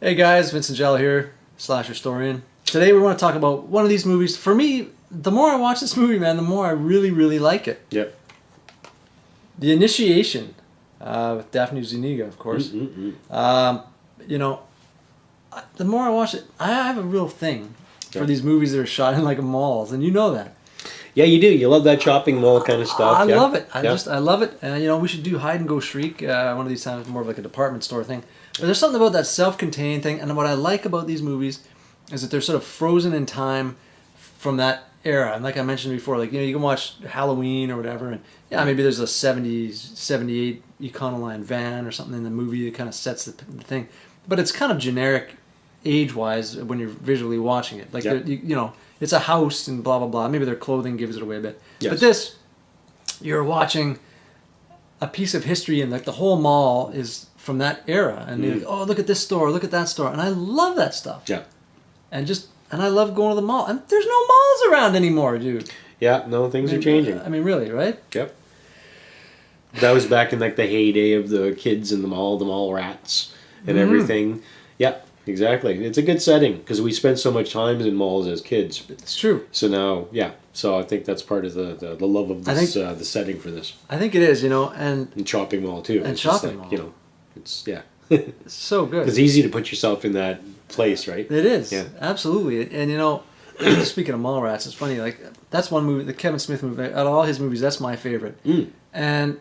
Hey guys, Vincent Giallo here, slash historian. Today we want to talk about one of these movies. For me, the more I watch this movie, man, the more I really like it. Yep. The Initiation, with Daphne Zuniga, of course. You know, the more I watch it, I have a real thing for these movies that are shot in like malls, and you know that. Yeah, you do. You love that shopping mall kind of stuff. I love it. I love it. And you know, we should do Hide and Go Shriek one of these times, more of like a department store thing. But there's something about that self-contained thing, and what I like about these movies is that they're sort of frozen in time from that era. And like I mentioned before, like, you know, you can watch Halloween or whatever, and yeah, maybe there's a 70s, 78 Econoline van or something in the movie that kind of sets the thing. But it's kind of generic age-wise when you're visually watching it. Like, you know, it's a house and blah, blah, blah. Maybe their clothing gives it away a bit. Yes. But this, you're watching a piece of history, and like the whole mall is from that era. And you're like, oh, look at this store, look at that store. And I love that stuff. Yeah. And I love going to the mall. And there's no malls around anymore, dude. Yeah, no, things are changing. I mean, really, right? Yep. That was back in like the heyday of the kids in the mall rats and everything. Yeah, exactly. It's a good setting because we spent so much time in malls as kids. It's true. So now, yeah. So I think that's part of the love of this, the setting for this. I think it is, you know, and shopping mall too. And shopping mall. You know, it's it's so good. It's easy to put yourself in that place, right? It is. Yeah. Absolutely. And you know, speaking of mall rats, it's funny. Like, that's one movie, the Kevin Smith movie. Out of all his movies, that's my favorite. And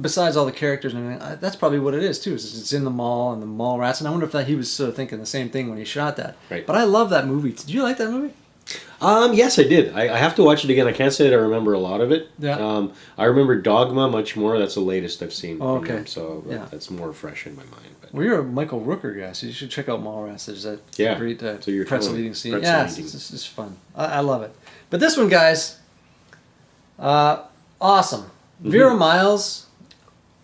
besides all the characters and everything, that's probably what it is too. It's in the mall and the mall rats. And I wonder if he was sort of thinking the same thing when he shot that. Right. But I love that movie. Did you like that movie? Yes, I did. I have to watch it again. I can't say that I remember a lot of it. Yeah. I remember Dogma much more. That's the latest I've seen. Oh, okay. So that's more fresh in my mind. But. Well, you're a Michael Rooker guy, so you should check out Mallrats. There's that great pretzel eating scene. It's fun. I love it. But this one, guys, awesome. Vera Miles,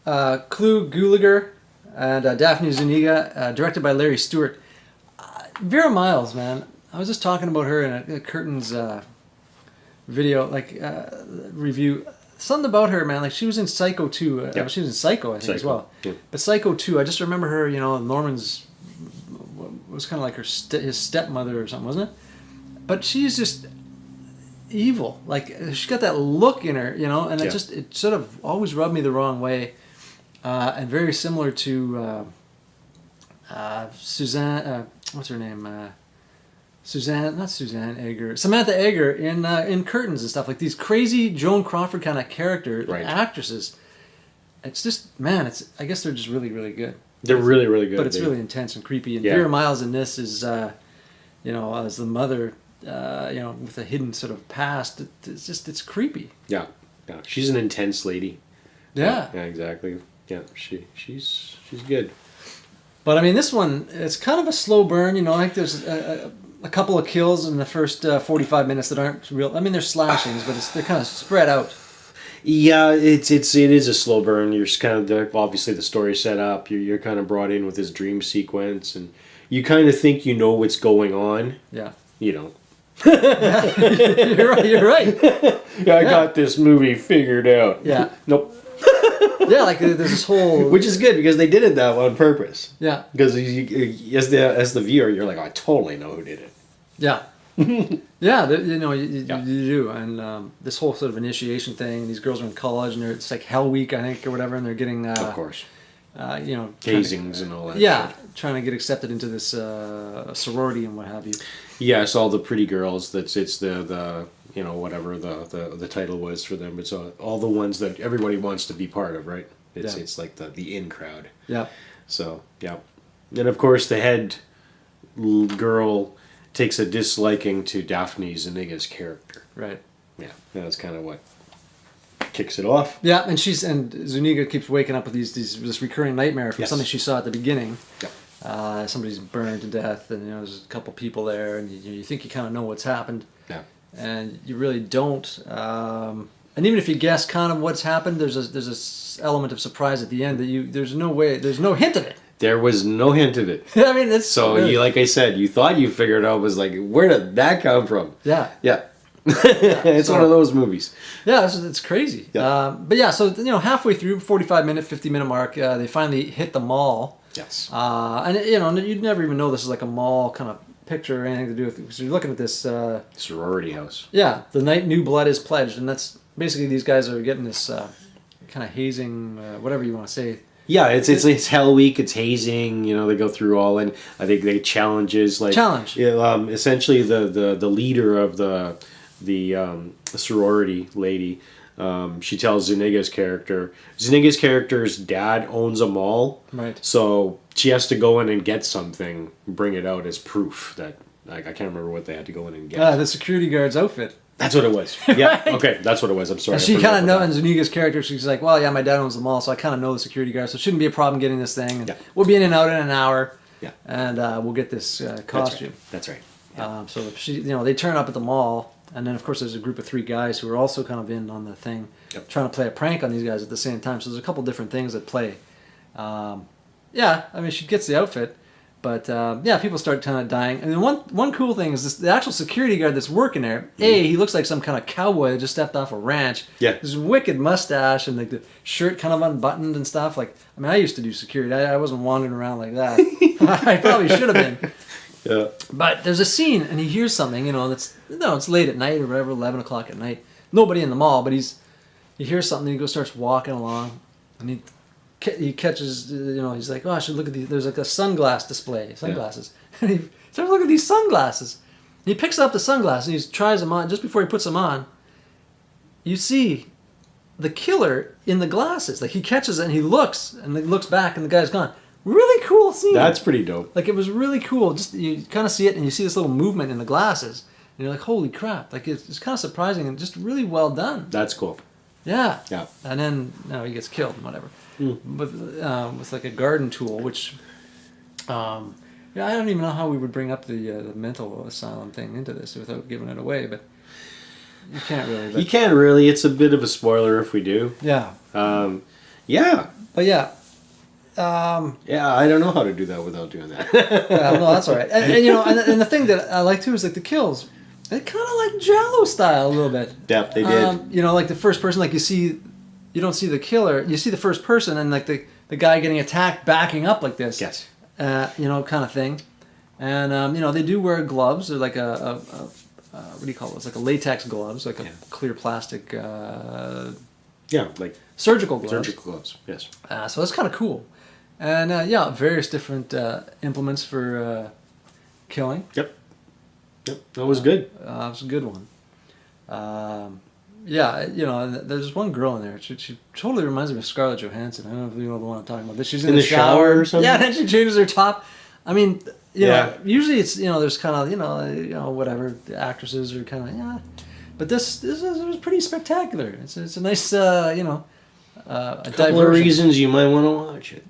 Gulager, and Daphne Zuniga, directed by Larry Stewart. Vera Miles, man. I was just talking about her in a Curtains video, review. Something about her, man. Like, she was in Psycho 2. She was in Psycho, I think, as well. Yeah. But Psycho 2, I just remember her, you know, Norman's was kind of like his stepmother or something, wasn't it? But she's just evil. Like, she's got that look in her, you know, and it sort of always rubbed me the wrong way. And very similar to Suzanne, what's her name? Samantha Egger in Curtains and stuff, like these crazy Joan Crawford kind of actresses. It's just, man, I guess they're just really good. They're really good. But it's really intense and creepy. And Vera Miles in this is, you know, as the mother, you know, with a hidden sort of past. It's creepy. Yeah. She's an intense lady. Yeah. Yeah, exactly. Yeah, she's good. But I mean, this one, it's kind of a slow burn. You know, like there's a couple of kills in the first 45 minutes that aren't real. I mean, they're slashings, but they're kind of spread out. Yeah, it is a slow burn. You're kind of obviously the story set up. You're kind of brought in with this dream sequence, and you kind of think you know what's going on. Yeah, you know. You're right. I got this movie figured out. Yeah. Nope. Yeah, like there's this whole, which is good because they did it that way on purpose. Yeah. Because as the viewer, you're like, oh, I totally know who did it. Yeah. Yeah, you know, you do. And this whole sort of initiation thing, these girls are in college, and it's like Hell Week, I think, or whatever, and they're getting, of course, you know, hazings and all that. Yeah, shit. Trying to get accepted into this sorority and what have you. Yeah, I saw the pretty girls. It's the you know, whatever the title was for them. It's all the ones that everybody wants to be part of, right? It's like the in crowd. Yeah. So yeah, and of course the head girl takes a disliking to Daphne Zuniga's character. Right. Yeah, that's kind of what kicks it off. Yeah, and Zuniga keeps waking up with this recurring nightmare from something she saw at the beginning. Yeah. Somebody's burned to death, and you know there's a couple people there, and you think you kind of know what's happened. Yeah. And you really don't. And even if you guess kind of what's happened, there's a element of surprise at the end that there's no hint of it. There was no hint of it. I mean, it's so you, like I said, you thought you figured out, was like, where did that come from? Yeah. Yeah. It's one of those movies. Yeah, it's crazy. Yeah. But yeah, so you know, halfway through, 45-minute, 50-minute mark, they finally hit the mall. Yes. And you know, you'd never even know this is like a mall kind of picture or anything to do with it. Because you're looking at this sorority house. Yeah, the night new blood is pledged, and that's basically these guys are getting this kind of hazing, whatever you want to say. Yeah, it's Hell Week. It's hazing. You know, they go through all, and I think they challenges like essentially the leader of the sorority lady. She tells Zuniga's character's dad owns a mall, right? So she has to go in and get something, bring it out as proof that I can't remember what they had to go in and get. The security guard's outfit. That's what it was. Yeah. Right? Okay, that's what it was. I'm sorry. And she kind of knows, and Zuniga's character, she's like, well, yeah, my dad owns the mall, so I kind of know the security guard, so it shouldn't be a problem getting this thing. And we'll be in and out in an hour. Yeah. And we'll get this costume. That's right. Yeah. So they turn up at the mall, and then of course there's a group of 3 guys who are also kind of in on the thing, trying to play a prank on these guys at the same time. So there's a couple different things at play. I mean, she gets the outfit. But people start kind of dying. And then one cool thing is the actual security guard that's working there. He looks like some kind of cowboy that just stepped off a ranch. Yeah, this wicked mustache and like the shirt kind of unbuttoned and stuff. Like, I mean, I used to do security. I wasn't wandering around like that. I probably should have been. Yeah. But there's a scene and he hears something. It's late at night or whatever, 11 o'clock at night. Nobody in the mall, but he hears something. And he starts walking along, and he catches, he's like, oh, I should look at these. There's like a sunglasses display. And he starts looking at these sunglasses. And he picks up the sunglasses and he tries them on. Just before he puts them on, you see the killer in the glasses. Like, he catches it and he looks back and the guy's gone. Really cool scene. That's pretty dope. Like, it was really cool. Just, you kind of see it and you see this little movement in the glasses. And you're like, holy crap. Like, it's kind of surprising and just really well done. That's cool. Yeah. Yeah. And then, he gets killed and whatever. With like a garden tool, which I don't even know how we would bring up the mental asylum thing into this without giving it away, but you can't really. You can't really. It's a bit of a spoiler if we do. Yeah. Yeah. But yeah. I don't know how to do that without doing that. No, that's all right. And the thing that I like too is like the kills. They kind of like Giallo style a little bit. Yeah, they did. Like the first person, like you don't see the killer. You see the first person and like the guy getting attacked backing up like this. Yes. Kind of thing. And, they do wear gloves. They're like what do you call it? It's like a latex gloves, like a clear plastic... like surgical gloves. Surgical gloves, yes. So that's kind of cool. And, various different implements for killing. Yep. That was good. It was a good one. There's one girl in there. She totally reminds me of Scarlett Johansson. I don't know if you know the one I'm talking about. She's in the shower or something. Yeah, and then she changes her top. I mean, usually it's there's kind of whatever, the actresses are kind of but this was pretty spectacular. It's a nice a couple of reasons you might want to watch it.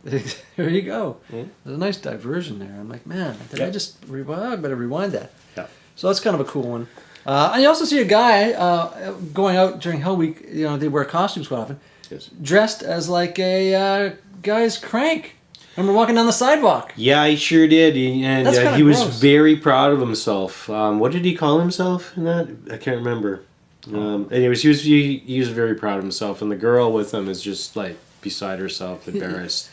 There you go. Mm-hmm. There's a nice diversion there. I'm like, man, I just I better rewind that. Yeah. So that's kind of a cool one. And you also see a guy going out during Hell Week. They wear costumes quite often. Yes. Dressed as like a guy's crank. Remember walking down the sidewalk? Yeah, he sure did. And he was very proud of himself. What did he call himself in that? I can't remember. Anyways, he was very proud of himself. And the girl with him is just like beside herself, embarrassed.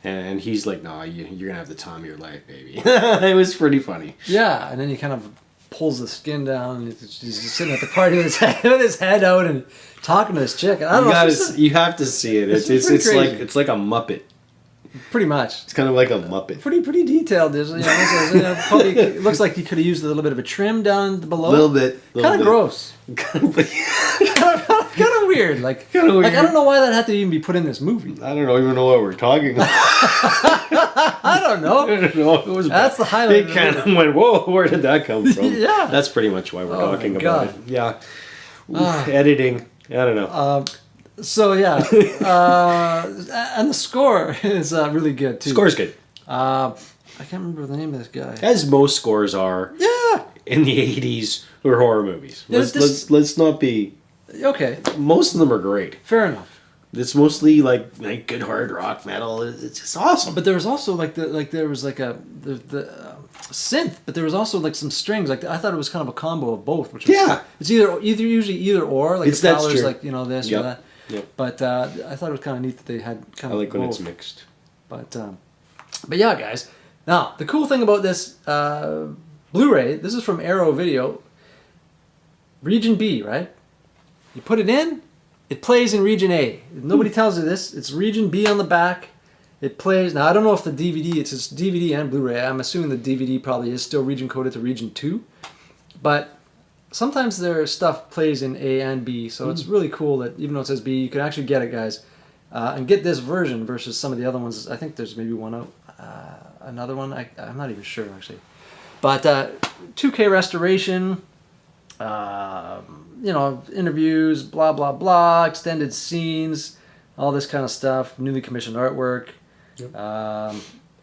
And he's like, no, you're going to have the time of your life, baby. It was pretty funny. Yeah, and then he kind of pulls the skin down and he's just sitting at the party with his head out and talking to this chick. And I don't know. You have to see it. It's like a Muppet. Pretty much. It's kind of like a Muppet. Pretty detailed. There's, probably it looks like he could have used a little bit of a trim down below. A little bit. Kind of gross. kind of weird. Like I don't know why that had to even be put in this movie. I don't even know what we're talking about. I don't know. That's the highlight. It kind of went, whoa, where did that come from? Yeah. That's pretty much why we're talking about it. Yeah. Editing. I don't know. So yeah, and the score is really good too. Score's good. I can't remember the name of this guy. As most scores are. Yeah. In the 80s or horror movies. Let's not be. Okay. Most of them are great. Fair enough. It's mostly like good hard rock metal. It's just awesome. But there was also there was like the synth, but there was also like some strings. Like I thought it was kind of a combo of both. Which was, it's usually either or. Like it's the Fowler's like this or that. Yep. But I thought it was kind of neat that they had kind of. I like when it's mixed. But But yeah, guys. Now, the cool thing about this Blu-ray, this is from Arrow Video, Region B, right? You put it in, it plays in Region A. Nobody tells you this. It's Region B on the back. It plays. Now, I don't know if the DVD, it's just DVD and Blu-ray. I'm assuming the DVD probably is still region coded to Region 2. But sometimes their stuff plays in A and B, so it's really cool that even though it says B, you can actually get it, guys. And get this version versus some of the other ones. I think there's maybe one out. Another one, I'm not even sure actually, but 2K restoration, you know, interviews, blah blah blah, extended scenes, all this kind of stuff, newly commissioned artwork, a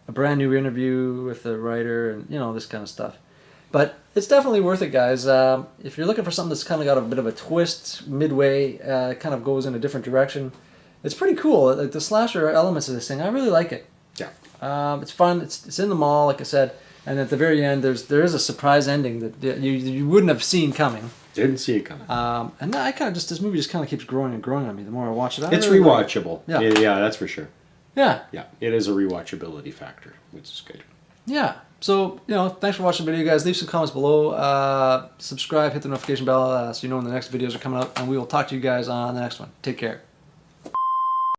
brand new interview with the writer, and you know, this kind of stuff. But it's definitely worth it, guys. If you're looking for something that's kind of got a bit of a twist midway, kind of goes in a different direction, it's pretty cool. Like the slasher elements of this thing, I really like it. Yeah. It's fun. It's in the mall, like I said, and at the very end, there is a surprise ending that you wouldn't have seen coming. Didn't see it coming. And I kind of just this movie just kind of keeps growing and growing on me the more I watch it. It's really rewatchable. Yeah, that's for sure. Yeah, it is a rewatchability factor, which is good. Yeah. So thanks for watching the video, guys. Leave some comments below. Subscribe, hit the notification bell so you know when the next videos are coming out, and we will talk to you guys on the next one. Take care.